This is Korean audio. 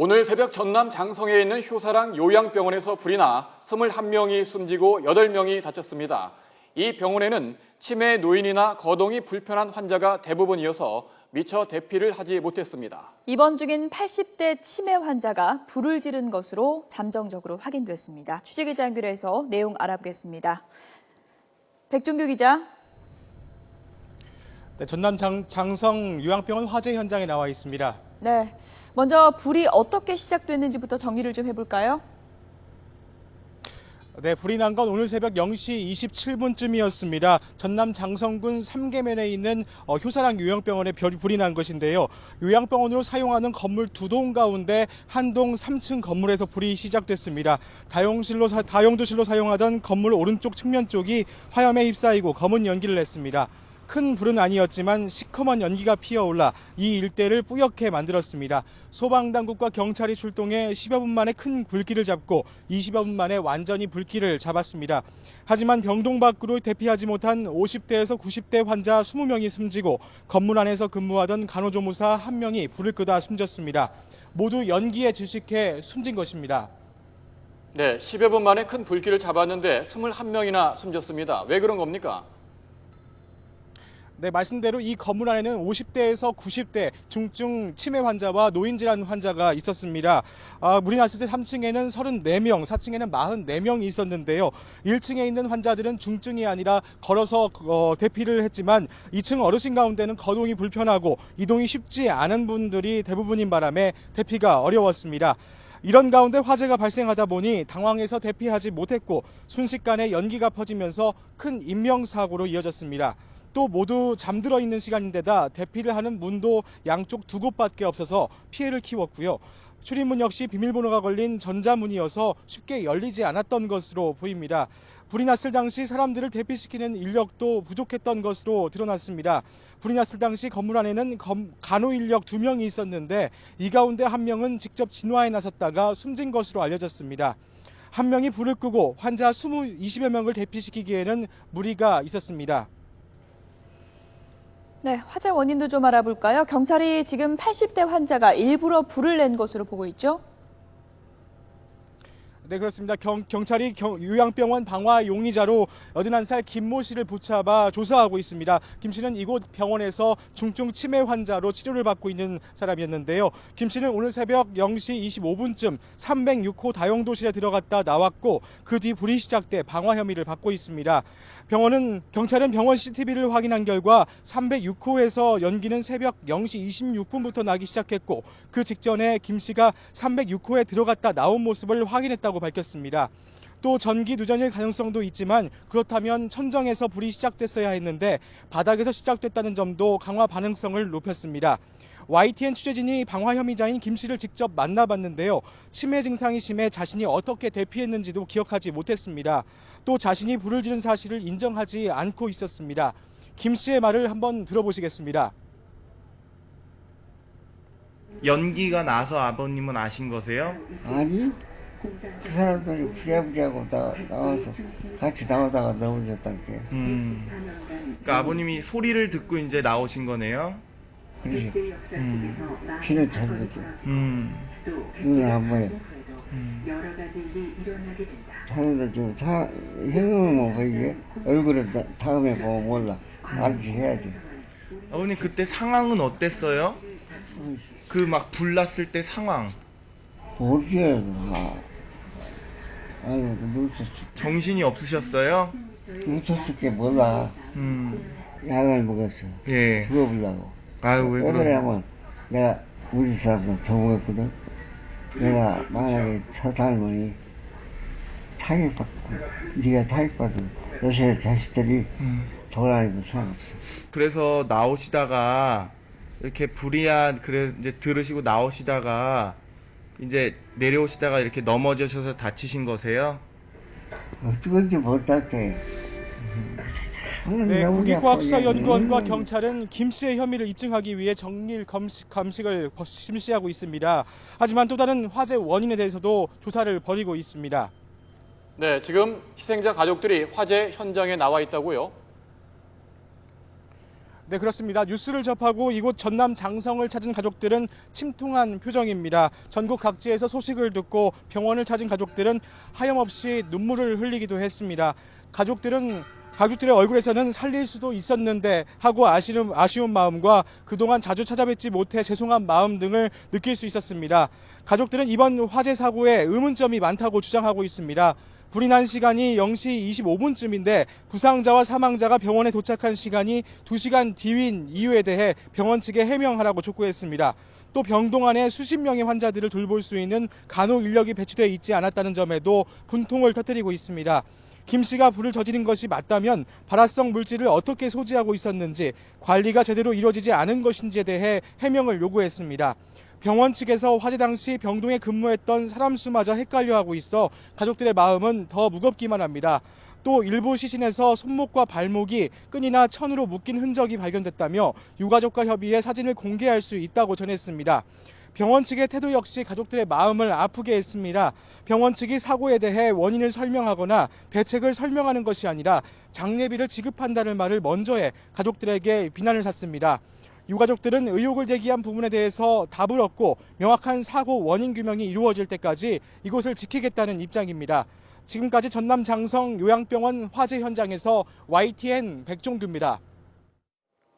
오늘 새벽 전남 장성에 있는 효사랑 요양병원에서 불이 나 21명이 숨지고 8명이 다쳤습니다. 이 병원에는 치매 노인이나 거동이 불편한 환자가 대부분이어서 미처 대피를 하지 못했습니다. 입원 중인 80대 치매 환자가 불을 지른 것으로 잠정적으로 확인됐습니다. 취재기자 연결해서 내용 알아보겠습니다. 백종규 기자. 네, 전남 장성 요양병원 화재 현장에 나와 있습니다. 네, 먼저 불이 어떻게 시작됐는지부터 정리를 좀 해볼까요? 네, 불이 난 건 오늘 새벽 0시 27분쯤이었습니다. 전남 장성군 삼계면에 있는 효사랑 요양병원에 불이 난 것인데요. 요양병원으로 사용하는 건물 2동 가운데 한 동 3층 건물에서 불이 시작됐습니다. 다용도실로 사용하던 건물 오른쪽 측면 쪽이 화염에 휩싸이고 검은 연기를 냈습니다. 큰 불은 아니었지만 시커먼 연기가 피어올라 이 일대를 뿌옇게 만들었습니다. 소방당국과 경찰이 출동해 10여 분 만에 큰 불길을 잡고 20여 분 만에 완전히 불길을 잡았습니다. 하지만 병동 밖으로 대피하지 못한 50대에서 90대 환자 20명이 숨지고 건물 안에서 근무하던 간호조무사 1명이 불을 끄다 숨졌습니다. 모두 연기에 질식해 숨진 것입니다. 네, 10여 분 만에 큰 불길을 잡았는데 21명이나 숨졌습니다. 왜 그런 겁니까? 네, 말씀대로 이 건물 안에는 50대에서 90대 중증 치매 환자와 노인 질환 환자가 있었습니다. 물이 났을 때 3층에는 34명, 4층에는 44명이 있었는데요. 1층에 있는 환자들은 중증이 아니라 걸어서 대피를 했지만 2층 어르신 가운데는 거동이 불편하고 이동이 쉽지 않은 분들이 대부분인 바람에 대피가 어려웠습니다. 이런 가운데 화재가 발생하다 보니 당황해서 대피하지 못했고 순식간에 연기가 퍼지면서 큰 인명사고로 이어졌습니다. 또 모두 잠들어 있는 시간인데다 대피를 하는 문도 양쪽 2곳밖에 없어서 피해를 키웠고요. 출입문 역시 비밀번호가 걸린 전자문이어서 쉽게 열리지 않았던 것으로 보입니다. 불이 났을 당시 사람들을 대피시키는 인력도 부족했던 것으로 드러났습니다. 불이 났을 당시 건물 안에는 간호 인력 2명이 있었는데 이 가운데 1명은 직접 진화에 나섰다가 숨진 것으로 알려졌습니다. 1명이 불을 끄고 환자 20여 명을 대피시키기에는 무리가 있었습니다. 네, 화재 원인도 좀 알아볼까요? 경찰이 지금 80대 환자가 일부러 불을 낸 것으로 보고 있죠? 네, 그렇습니다. 경찰이 요양병원 방화 용의자로 81살 김모 씨를 붙잡아 조사하고 있습니다. 김 씨는 이곳 병원에서 중증 치매 환자로 치료를 받고 있는 사람이었는데요. 김 씨는 오늘 새벽 0시 25분쯤 306호 다용도실에 들어갔다 나왔고 그 뒤 불이 시작돼 방화 혐의를 받고 있습니다. 경찰은 병원 CCTV를 확인한 결과 306호에서 연기는 새벽 0시 26분부터 나기 시작했고 그 직전에 김 씨가 306호에 들어갔다 나온 모습을 확인했다고 밝혔습니다. 또 전기 누전일 가능성도 있지만 그렇다면 천정에서 불이 시작됐어야 했는데 바닥에서 시작됐다는 점도 강화 가능성을 높였습니다. YTN 취재진이 방화 혐의자인 김 씨를 직접 만나봤는데요. 치매 증상이 심해 자신이 어떻게 대피했는지도 기억하지 못했습니다. 또 자신이 불을 지른 사실을 인정하지 않고 있었습니다. 김 씨의 말을 한번 들어보시겠습니다. 연기가 나서 아버님은 아신 거세요? 아니, 그 사람들이 부랴부랴하고 나와서 같이 나오다가 넘어졌단 게. 그러니까 아버님이 소리를 듣고 이제 나오신 거네요? 그래서 피는 쳤었죠. 눈을 안 보여. 사람들 좀 형은 뭐 보이게 얼굴을 다음에 보면 몰라. 알지 해야지. 아버님 그때 상황은 어땠어요? 그 막 불 났을 때 상황. 모르게 아유 놓쳤어. 정신이 없으셨어요? 놓쳤을 게 몰라. 약을 먹었어. 예. 죽어보려고. 아유 왜 왜 그래? 그러냐면 내가 우리 사람들 더 먹었거든. 내가 만약에 처살머니 타격받고 네가 타격받으면 요새 자식들이 돌아다니면 상관없어. 그래서 나오시다가 이렇게 그래 이제 들으시고 나오시다가 이제 내려오시다가 이렇게 넘어지셔서 다치신 거세요? 어떻게 못할게. 네, 국립과학수사연구원과 경찰은 김 씨의 혐의를 입증하기 위해 정밀 감식을 실시하고 있습니다. 하지만 또 다른 화재 원인에 대해서도 조사를 벌이고 있습니다. 네, 지금 희생자 가족들이 화재 현장에 나와 있다고요? 네, 그렇습니다. 뉴스를 접하고 이곳 전남 장성을 찾은 가족들은 침통한 표정입니다. 전국 각지에서 소식을 듣고 병원을 찾은 가족들은 하염없이 눈물을 흘리기도 했습니다. 가족들의 얼굴에서는 살릴 수도 있었는데 하고 아쉬운 마음과 그동안 자주 찾아뵙지 못해 죄송한 마음 등을 느낄 수 있었습니다. 가족들은 이번 화재 사고에 의문점이 많다고 주장하고 있습니다. 불이 난 시간이 0시 25분쯤인데 부상자와 사망자가 병원에 도착한 시간이 2시간 뒤인 이유에 대해 병원 측에 해명하라고 촉구했습니다. 또 병동 안에 수십 명의 환자들을 돌볼 수 있는 간호 인력이 배치되어 있지 않았다는 점에도 분통을 터뜨리고 있습니다. 김 씨가 불을 저지른 것이 맞다면 발화성 물질을 어떻게 소지하고 있었는지, 관리가 제대로 이루어지지 않은 것인지에 대해 해명을 요구했습니다. 병원 측에서 화재 당시 병동에 근무했던 사람 수마저 헷갈려하고 있어 가족들의 마음은 더 무겁기만 합니다. 또 일부 시신에서 손목과 발목이 끈이나 천으로 묶인 흔적이 발견됐다며 유가족과 협의해 사진을 공개할 수 있다고 전했습니다. 병원 측의 태도 역시 가족들의 마음을 아프게 했습니다. 병원 측이 사고에 대해 원인을 설명하거나 대책을 설명하는 것이 아니라 장례비를 지급한다는 말을 먼저 해 가족들에게 비난을 샀습니다. 유가족들은 의혹을 제기한 부분에 대해서 답을 얻고 명확한 사고 원인 규명이 이루어질 때까지 이곳을 지키겠다는 입장입니다. 지금까지 전남 장성 요양병원 화재 현장에서 YTN 백종규입니다.